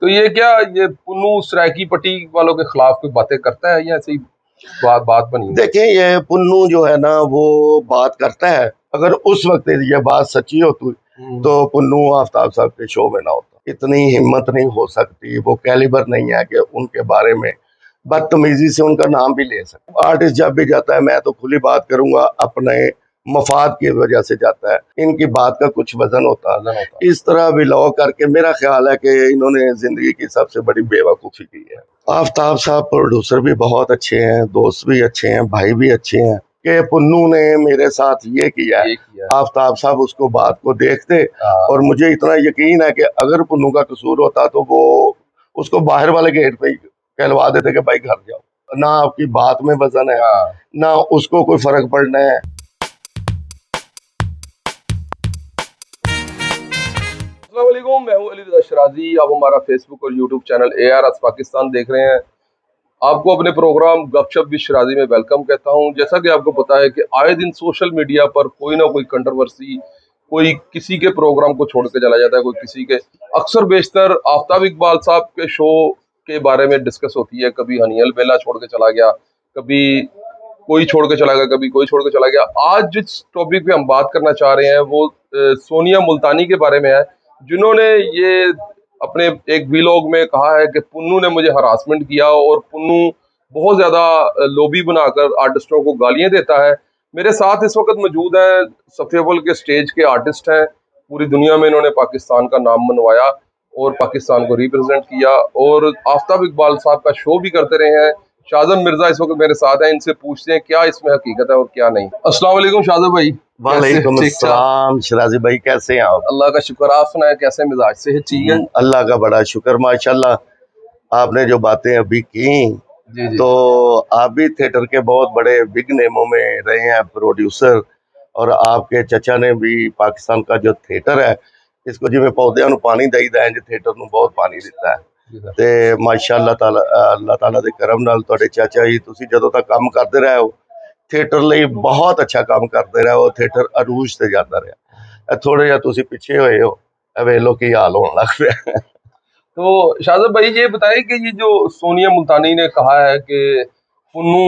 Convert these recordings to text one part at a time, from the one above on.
तो ये क्या, ये पुन्नू सरायकी पट्टी वालों के खिलाफ कोई बातें करता है या ऐसी बात बनी है? देखिए, ये पुन्नू जो है ना वो बात करता है। अगर उस वक्त ये बात सच्ची होती तो पुन्नू आफ्ताब साहब के शो में ना होता। इतनी हिम्मत नहीं हो सकती, वो कैलिबर नहीं है कि उनके बारे में बदतमीजी से उनका नाम भी ले सकते। आर्टिस्ट जब भी जाता है, मैं तो खुली बात करूंगा, अपने मफाद की वजह से जाता है। इनकी बात का कुछ वजन होता है। इस तरह बिलॉग करके मेरा ख्याल है कि इन्होंने जिंदगी की सबसे बड़ी बेवकूफ़ी की है। आफ्ताब साहब प्रोड्यूसर भी बहुत अच्छे हैं, दोस्त भी अच्छे हैं, भाई भी अच्छे हैं। कि पुन्नू ने मेरे साथ ये किया, आफ्ताब साहब उसको बात को देखते और मुझे इतना यकीन है कि अगर पुन्नू का कसूर होता तो वो उसको बाहर वाले गेट पे ही कहलवा देते कि भाई घर जाओ। ना आपकी बात में वजन है, ना उसको कोई फर्क पड़ना है। अस्सलामुअलैकुम, मैं हूं अली रज़ा शराजी। आप हमारा फेसबुक और यूट्यूब चैनल ARS पाकिस्तान देख रहे हैं। आपको अपने प्रोग्राम गपशप विद शराजी में वेलकम कहता हूं। जैसा कि आपको पता है कि आए दिन सोशल मीडिया पर कोई ना कोई कंट्रोवर्सी, कोई किसी के प्रोग्राम को छोड़ के चला जाता है, कोई किसी के। अक्सर बेशतर आफ्ताब इकबाल साहब के शो के बारे में डिस्कस होती है। कभी हनील बेला छोड़ के चला गया, कभी कोई छोड़ के चला गया, कभी कोई छोड़ के चला गया। आज जिस टॉपिक पे हम बात करना चाह रहे हैं वो सोनिया मुल्तानी के बारे में है, जिन्होंने ये अपने एक वीलॉग में कहा है कि पुन्नू ने मुझे हरासमेंट किया और पुन्नू बहुत ज्यादा लॉबी बनाकर आर्टिस्टों को गालियां देता है। मेरे साथ इस वक्त मौजूद हैं, सफेवल के स्टेज के आर्टिस्ट हैं। पूरी दुनिया में इन्होंने पाकिस्तान का नाम मनवाया और पाकिस्तान को रिप्रेजेंट किया और आफ्ताब इकबाल साहब का शो भी करते रहे हैं। शाहजब मिर्जा इस वक्त मेरे साथ हैं, इनसे पूछते हैं क्या इसमें हकीकत है और क्या नहीं। अस्सलाम वालेकुम शाहजब भाई। वालेकुम अस्सलाम शराजी भाई, कैसे हैं आप? अल्लाह का शुक्र, आप सुनाए कैसे मिजाज से ठीक है? अल्लाह का बड़ा शुक्र माशाल्लाह। आपने जो बातें अभी की, तो आप भी थिएटर के बहुत बड़े बिग नेमों में रहे हैं प्रोड्यूसर, और आपके चचा ने भी पाकिस्तान का जो थिएटर है इसको जिमें पौधे पानी दईदा है, थिएटर ਨੂੰ बहुत पानी दिता है। ਤੇ ਮਾਸ਼ਾਅੱਲਾ ਤਾਲਾ ਅੱਲਾਹ ਤਾਲਾ ਦੇ ਕਰਮ ਨਾਲ ਤੁਹਾਡੇ ਚਾਚਾ ਜੀ ਤੁਸੀਂ ਜਦੋਂ ਤੱਕ ਕੰਮ ਕਰਦੇ ਰਹੇ ਹੋ थिएटर ਲਈ बहुत अच्छा काम करते रहे हो। थिएटर अरूज से जाता रहा। थोड़े जिहा तुसी पिछे होए हो, ਵੇਖ ਲੋ ਕੀ हाल होने लग पिया। तो शाहजब भाई ये बताएं कि ये जो सोनिया मुल्तानी ने कहा है कि पुन्नू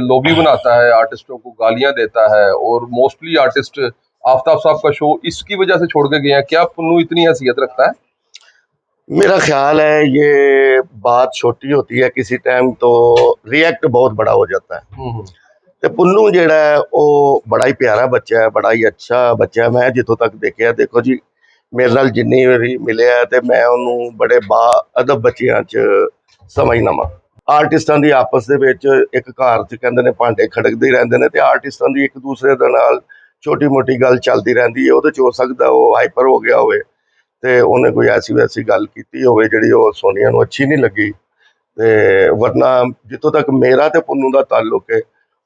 लॉबी बनाता है, आर्टिस्टों को गालियां देता है और मोस्टली आर्टिस्ट आफ्ताब साहब का शो इसकी वजह से छोड़ के गए हैं, क्या पुन्नू इतनी हैसियत रखता है? मेरा ख्याल है ये बात छोटी होती है, किसी टाइम तो रिएक्ट बहुत बड़ा हो जाता है। तो पुन्नू जेड़ा है वो बड़ा ही प्यारा बच्चा है, बड़ा ही अच्छा बच्चा है। मैं जितों तक देखा, देखो जी मेरे नाल जिन्नी बारी मिले तो मैं उन्होंने बड़े बाअदब बच्चियां च समझना वा। आर्टिस्टां दी आपस दे विच एक घर च कहंदे ने भांडे खड़कदे रहिंदे ने, ते आर्टिस्टां दी एक दूसरे दे नाल छोटी मोटी गल चलती रहंदी है। उहदे च हो सकदा वो हाइपर हो गया होवे ते उन्हें कोई ऐसी वैसी गल कीती होवे जिहड़ी वो सोनिया नूं अच्छी नहीं लगी। ते वरना जितों तक मेरा ते पुन्नू दा ताल्लुक है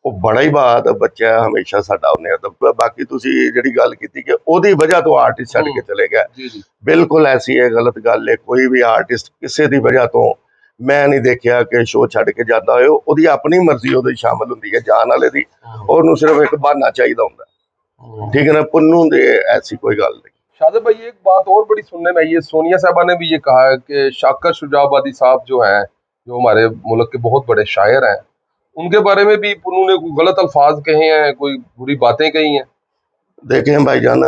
वो बड़ा ही बात बच्चा है, हमेशा साडा उन्हें अदब। बाकी तुसी जिहड़ी गल कीती कि ओहदी वजह तो आर्टिस्ट छड्ड के चले गया, बिल्कुल ऐसी है गलत गल है। कोई भी आर्टिस्ट किसी दी वजह तो मैं नहीं देखा कि शो छड्ड के जाता होए। ओहदी अपनी मर्जी ओहदे शामिल हुंदी है जान वाले दी, और उहनूं सिर्फ एक बहाना चाहिदा हुंदा। ठीक है ना, पुन्नू दे ऐसी कोई गल नहीं। शाहजब भाई एक बात और बड़ी सुनने में आई है, सोनिया साहबा ने भी ये कहा है कि शाकर शुजाबादी साहब जो हैं, जो हमारे मुल्क के बहुत बड़े शायर हैं, उनके बारे में भी पुन्नू ने कोई गलत अल्फाज कहे हैं, कोई बुरी बातें कही हैं। देखें भाईजान,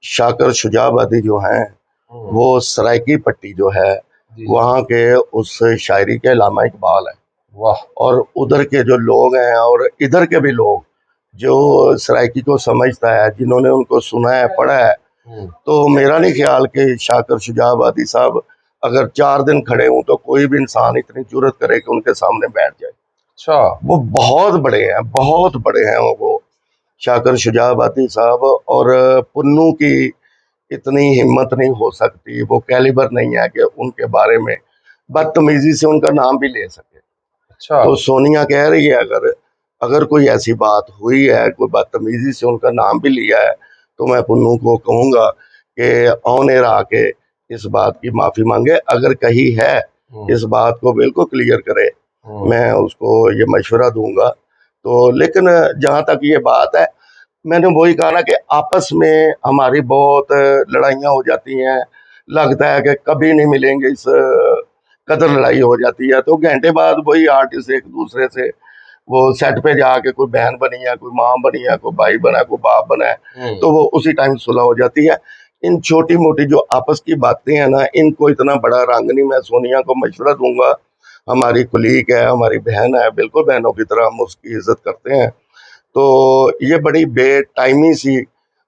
शाकर शुजाबादी जो हैं वो सरायकी पट्टी जो है वहाँ के उस शायरी के अल्लामा इकबाल है। वाह। और उधर के जो लोग हैं और इधर के भी लोग जो सरायकी को समझता है, जिन्होंने उनको सुना है पढ़ा है, तो मेरा नहीं ख्याल कि शाकर शुजाबादी साहब अगर 4 दिन खड़े हों तो कोई भी इंसान इतनी जुर्रत करे कि उनके सामने बैठ जाए। अच्छा, वो बहुत बड़े हैं, बहुत बड़े हैं वो शाकर शुजाबादी साहब। और पुन्नू की इतनी हिम्मत नहीं हो सकती, वो कैलिबर नहीं है कि उनके बारे में बदतमीजी से उनका नाम भी ले सके। अच्छा। तो सोनिया कह रही है अगर अगर कोई ऐसी बात हुई है, कोई बदतमीजी से उनका नाम भी लिया है, तो मैं पुन्नू को कहूँगा कि ऑन एयर आके इस बात की माफ़ी मांगे। अगर कही है इस बात को बिल्कुल क्लियर करे, मैं उसको ये मशवरा दूंगा। तो लेकिन जहाँ तक ये बात है, मैंने वही कहा ना कि आपस में हमारी बहुत लड़ाइयाँ हो जाती हैं, लगता है कि कभी नहीं मिलेंगे, इस कदर लड़ाई हो जाती है। तो घंटे बाद वही आर्टिस्ट एक दूसरे से वो सेट पे जाके कोई बहन बनी है, कोई माँ बनी है, कोई भाई बना है, कोई बाप बना है, तो वो उसी टाइम सुलह हो जाती है। इन छोटी मोटी जो आपस की बातें हैं ना, इनको इतना बड़ा रंग नहीं। मैं सोनिया को मशवरा दूंगा, हमारी कुलीग है, हमारी बहन है, बिल्कुल बहनों की तरह हम उसकी इज्जत करते हैं। तो ये बड़ी बेटाइमी सी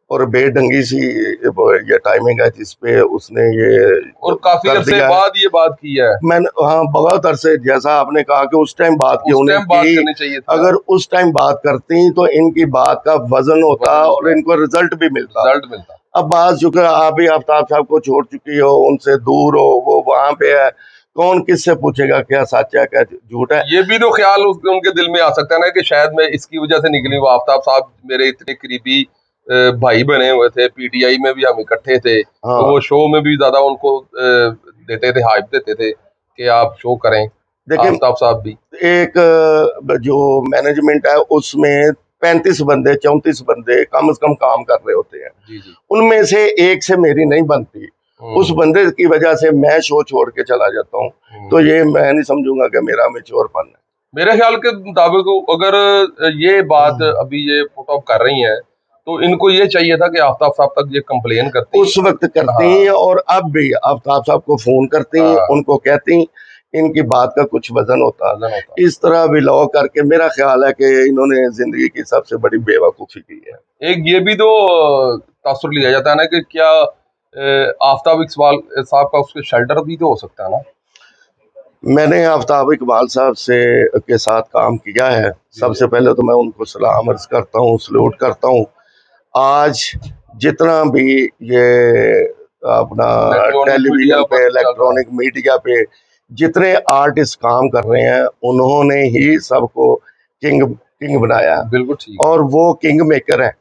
और बेढंगी सी ये टाइमिंग है जिसपे उसने ये और काफी कर अरसे दिया है। बाद ये बात की है। मैंने, हाँ, बहुत अरसे, जैसा आपने कहा कि उस टाइम बात की उस उन्हें टाइम बात की, करनी चाहिए थी। अगर उस टाइम बात करती तो इनकी बात का वजन होता वजन और होता, इनको रिजल्ट भी मिलता। रिजल्ट मिलता। अब बात चूंकि आप भी आफ्ताब साहब को छोड़ चुकी हो, उनसे दूर हो, वो वहां पे है, कौन किससे पूछेगा क्या सच है क्या झूठ है। ये भी तो ख्याल उनके दिल में आ सकता है ना कि शायद मैं इसकी वजह से निकली। वो आफ्ताब साहब मेरे इतने करीबी भाई बने हुए थे, पीटीआई में भी हम इकट्ठे थे, तो हाँ, वो शो में भी ज्यादा उनको देते थे, हाइप देते थे कि आप शो करें। देखिए, आफ्ताब साहब भी। एक जो मैनेजमेंट है उसमें 35 बंदे 34 बंदे कम से कम काम कर रहे होते हैं, जी जी। उनमें से एक से मेरी नहीं बनती। उस बंदे की वजह से मैं शो छोड़ के चला जाता हूँ, तो ये मैं नहीं समझूंगा कि मेरा मेच्योरपन है। मेरे ख्याल के मुताबिक अगर ये बात अभी ये पुट अप कर रही हैं, तो इनको ये चाहिए था कि आफ्ताब साहब तक ये कंप्लेन करती। उस वक्त करती हाँ हैं और अब भी आफ्ताब साहब को फोन करती, हाँ, उनको कहती, इनकी बात का कुछ वजन होता। वजन होता। इस तरह बिलॉ करके मेरा ख्याल है कि इन्होंने जिंदगी की सबसे बड़ी बेवकूफ़ी की है। एक ये भी तो तासुर लिया जाता है ना कि क्या आफ्ताब इकबाल साहब का उसके शेल्टर भी तो हो सकता है ना। मैंने आफ्ताब इकबाल साहब से के साथ काम किया है। सबसे पहले तो मैं उनको सलाम अर्ज करता हूँ, सलूट करता हूँ। आज जितना भी ये अपना इलेक्ट्रॉनिक मीडिया टेलीविजन पर पे, चल रहा है। इलेक्ट्रॉनिक मीडिया पे जितने आर्टिस्ट काम कर रहे हैं, उन्होंने ही सबको किंग किंग बनाया है बिल्कुल ठीक है। और वो किंग मेकर है।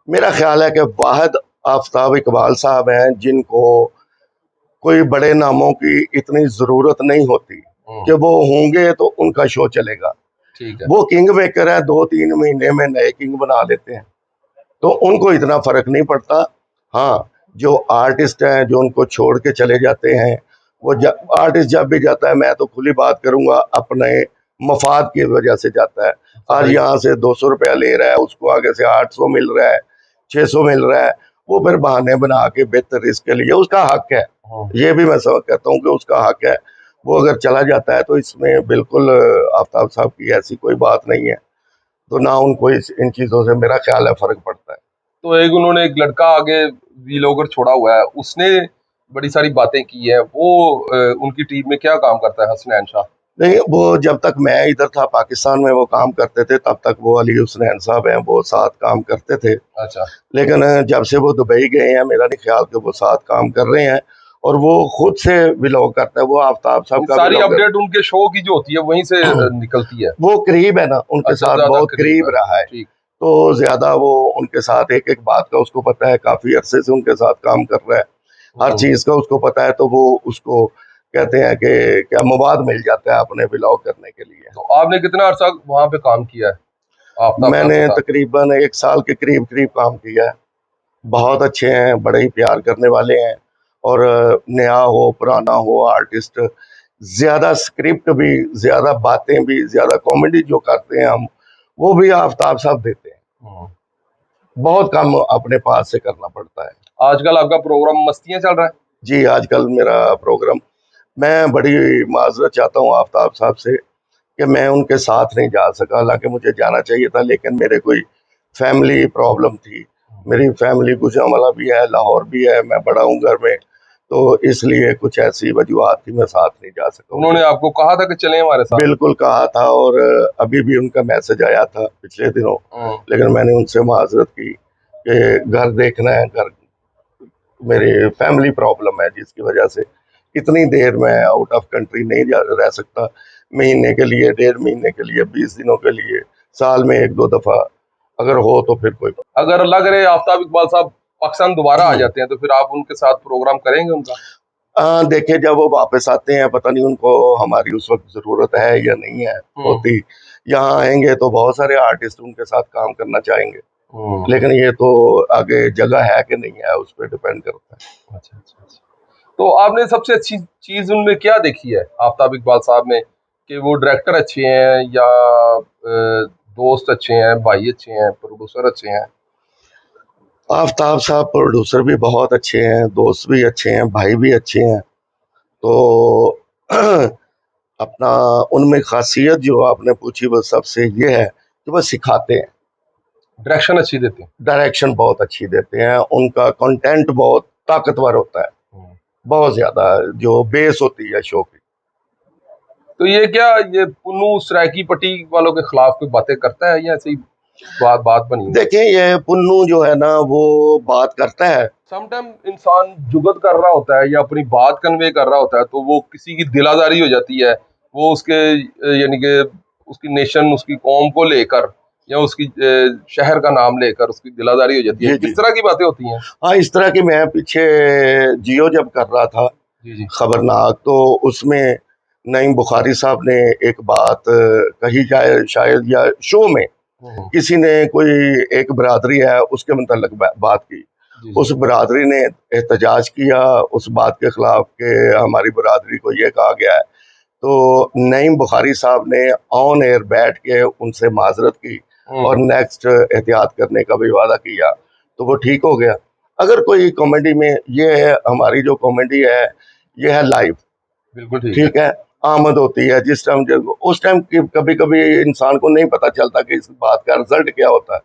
मेरा ख्याल है कि वाहिद आफ्ताब इकबाल साहब हैं जिनको कोई बड़े नामों की इतनी जरूरत नहीं होती कि वो होंगे तो उनका शो चलेगा। ठीक है। वो किंग मेकर है, 2-3 महीने में नए किंग बना लेते हैं, तो उनको इतना फर्क नहीं पड़ता। हाँ, जो आर्टिस्ट हैं जो उनको छोड़ के चले जाते हैं, वो आर्टिस्ट जब भी जाता है, मैं तो खुली बात करूंगा, अपने मफाद की वजह से जाता है। आज यहाँ से 200 रुपया ले रहा है, उसको आगे से 800 मिल रहा है, 600 मिल रहा है, वो फिर बहाने बना के बेहतर इसके लिए उसका हक है। ये भी मैं सब कहता हूँ कि उसका हक है। वो अगर चला जाता है तो इसमें बिल्कुल आफ्ताब साहब की ऐसी कोई बात नहीं है, तो ना उनको इन चीज़ों से मेरा ख्याल है फर्क पड़ता है। तो एक उन्होंने एक लड़का आगे वीलॉगर छोड़ा हुआ है, उसने बड़ी सारी बातें की है। वो उनकी टीम में क्या काम करता है, हसनैन शाह। नहीं, वो जब तक मैं इधर था पाकिस्तान में वो काम करते थे, तब तक वो अली हुसनैन साहब हैं, वो साथ काम करते थे। अच्छा। लेकिन जब से वो दुबई गए हैं, मेरा नहीं ख्याल कि वो साथ काम कर रहे हैं। और वो खुद से व्लॉग करता है, वो आफ्ताब साहब का सारी व्लॉगर। अपडेट उनके शो की जो होती है वहीं से निकलती है। वो करीब है ना, उनके अच्छा, साथ ज्यादा बहुत करीब रहा है, ठीक। तो ज्यादा वो उनके साथ एक एक बात का उसको पता है, काफी अरसे से उनके साथ काम कर रहा है, हर चीज का उसको पता है। तो वो उसको कहते हैं कि क्या मवाद मिल जाता है अपने व्लॉग करने के लिए। तो आपने कितना अर्सा वहां पे काम किया है आफ्ताब साहब मैंने के साथ। तकरीबन 1 साल के करीब करीब काम किया है। बहुत अच्छे हैं, बड़े ही प्यार करने वाले हैं। और नया हो पुराना हो आर्टिस्ट, ज्यादा स्क्रिप्ट भी, ज्यादा बातें भी, ज्यादा कॉमेडी जो करते हैं हम, वो भी आफ्ताब साहब देते हैं। बहुत कम अपने पास से करना पड़ता है। आजकल आपका प्रोग्राम मस्तियां चल रहा है। जी, आजकल मेरा प्रोग्राम, मैं बड़ी माजरत चाहता हूँ आफ्ताब साहब से कि मैं उनके साथ नहीं जा सका। हालांकि मुझे जाना चाहिए था, लेकिन मेरे कोई फैमिली प्रॉब्लम थी। मेरी फैमिली गुजरांवाला भी है, लाहौर भी है, मैं बड़ा हूँ घर में, तो इसलिए कुछ ऐसी वजूहत थी, मैं साथ नहीं जा सका। उन्होंने आपको कहा था कि चलें हमारे साथ। बिल्कुल कहा था, और अभी भी उनका मैसेज आया था पिछले दिनों, लेकिन मैंने उनसे माजरत की कि घर देखना है, घर मेरी फैमिली प्रॉब्लम है जिसकी वजह से इतनी देर मैं आउट ऑफ कंट्री नहीं रह सकता। महीने के लिए, 1.5 महीने के लिए, 20 दिनों के लिए, साल में 1-2 दफा अगर हो तो फिर कोई। अगर लग रहे आफ्ताब इकबाल साहब पाकिस्तान दोबारा आ जाते हैं तो फिर आप उनके साथ प्रोग्राम करेंगे उनका। देखिए, जब वो वापस आते हैं, पता नहीं उनको हमारी उस वक्त जरूरत है या नहीं है होती। यहाँ आएंगे तो बहुत सारे आर्टिस्ट उनके साथ काम करना चाहेंगे, लेकिन ये तो आगे जगह है कि नहीं है उस पर डिपेंड करता है। अच्छा अच्छा अच्छा। तो आपने सबसे अच्छी चीज उनमें क्या देखी है आफ्ताब इकबाल साहब में, कि वो डायरेक्टर अच्छे हैं या दोस्त अच्छे हैं, भाई अच्छे हैं, प्रोड्यूसर अच्छे हैं? आफ्ताब साहब प्रोड्यूसर भी बहुत अच्छे हैं, दोस्त भी अच्छे हैं, भाई भी अच्छे हैं। तो अपना उनमें खासियत जो आपने पूछी वो सबसे ये है कि वो सिखाते हैं, डायरेक्शन अच्छी देते हैं। डायरेक्शन बहुत अच्छी देते हैं, उनका कंटेंट बहुत ताकतवर होता है, बहुत ज्यादा, जो बेस होती है शो की। तो ये क्या, ये पुन्नू सरायकी पट्टी वालों के खिलाफ कोई बातें करता है या ऐसी बात बनी हुई है? देखिए ये पुन्नू जो है ना वो बात करता है। समटाइम इंसान जुगत कर रहा होता है या अपनी बात कन्वे कर रहा होता है, तो वो किसी की दिलादारी हो जाती है, वो उसके यानी कि उसकी नेशन, उसकी कौम को लेकर या उसकी शहर का नाम लेकर उसकी दिलादारी हो जाती है। जी किस जी, तरह की बातें होती हैं? हाँ इस तरह की, मैं पीछे जियो जब कर रहा था जी जी। खबरनाक, तो उसमें नईम बुखारी साहब ने एक बात कही जाए शायद, या शो में किसी ने कोई एक बरादरी है उसके मतलब बात की, जी उस बरादरी ने एहतजाज किया उस बात के खिलाफ कि हमारी बरादरी को ये कहा गया है। तो नईम बुखारी साहब ने ऑन एयर बैठ के उनसे माजरत की और नेक्स्ट एहतियात करने का भी वादा किया, तो वो ठीक हो गया। अगर कोई कॉमेडी में, ये है हमारी जो कॉमेडी है ये है लाइव, बिल्कुल ठीक है। ठीक है, आमद होती है जिस टाइम, उस टाइम कभी कभी इंसान को नहीं पता चलता कि इस बात का रिजल्ट क्या होता है,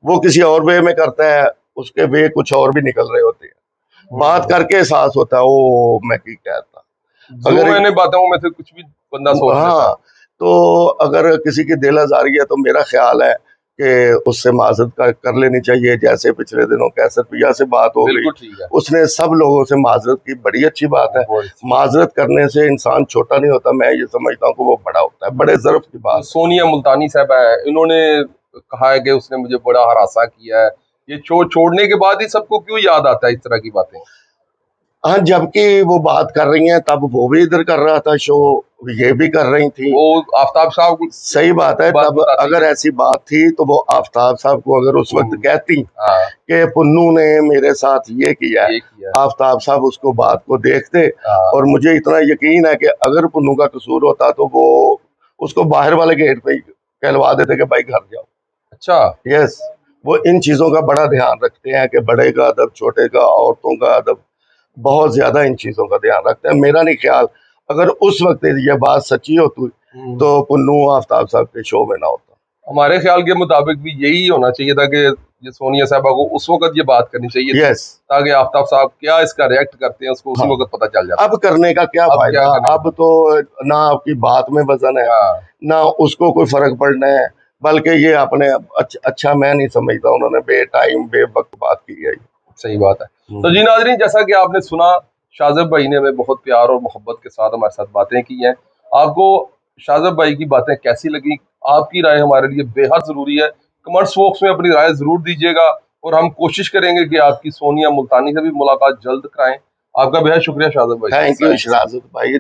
वो किसी और वे में करता है, उसके वे कुछ और भी निकल रहे होते हैं, बात करके एहसास होता है ओ मैं की कहता। जो अगर मैंने बातों में से कुछ भी बंदा सोच लेता है। हाँ, तो अगर किसी की दिल आजारी है तो मेरा ख्याल है कि उससे माजरत कर लेनी चाहिए। जैसे पिछले दिनों कैसर पिया से बात हो गई, बिल्कुल ठीक है। उसने सब लोगों से माजरत की, बड़ी अच्छी बात है। बहुत अच्छी। माजरत करने से इंसान छोटा नहीं होता, मैं ये समझता हूँ कि वो बड़ा होता है, बड़े ज़र्फ की जो बात है। सोनिया मुल्तानी साहब है, इन्होंने कहा है कि उसने मुझे बड़ा हरासा किया है, ये छोड़ने के बाद ही सबको क्यों याद आता है इस तरह की बातें? हाँ, जबकि वो बात कर रही हैं तब वो भी इधर कर रहा था शो, ये भी कर रही थी। वो आफ्ताब साहब को सही बात है, बात तब बताती अगर है। ऐसी बात थी तो वो आफ्ताब साहब को अगर उस वक्त कहती हाँ, कि पुन्नू ने मेरे साथ ये किया है, ये किया। आफ्ताब साहब उसको बात को देखते। हाँ, और मुझे इतना यकीन है कि अगर पुन्नू का कसूर होता तो वो उसको बाहर वाले गेट पे ही कहलवा देते कि भाई घर जाओ। अच्छा। यस, वो इन चीजों का बड़ा ध्यान रखते हैं कि बड़े का अदब, छोटे का, औरतों का अदब, बहुत ज्यादा इन चीजों का ध्यान रखते हैं। मेरा नहीं ख्याल अगर उस वक्त ये बात सच्ची होती तो पुन्नू आफ्ताब साहब के शो में ना होता। हमारे ख्याल के मुताबिक भी यही होना चाहिए था कि ये सोनिया साहबा को उस वक्त ये बात करनी चाहिए थी, यस, ताकि आफ्ताब साहब क्या इसका रिएक्ट करते हैं उसको उसी हाँ, वक्त पता चल जाता। अब करने का क्या अब फायदा, क्या करने अब तो ना आपकी बात में वजन है, हाँ, ना उसको कोई फर्क पड़ना है, बल्कि ये अपने अच्छा मैं नहीं समझता उन्होंने बेटाइम बेवक्त बात की है। सही बात है। तो जी नाजरीन, जैसा कि आपने सुना, शाज़ब भाई ने हमें बहुत प्यार और मोहब्बत के साथ हमारे साथ बातें की हैं। आपको शाज़ब भाई की बातें कैसी लगी? आपकी राय हमारे लिए बेहद ज़रूरी है। कमेंट्स बॉक्स में अपनी राय ज़रूर दीजिएगा और हम कोशिश करेंगे कि आपकी सोनिया मुल्तानी से भी मुलाकात जल्द कराएं। आपका बेहद शुक्रिया शाज़ब भाई। थैंक यू शराजत भाई।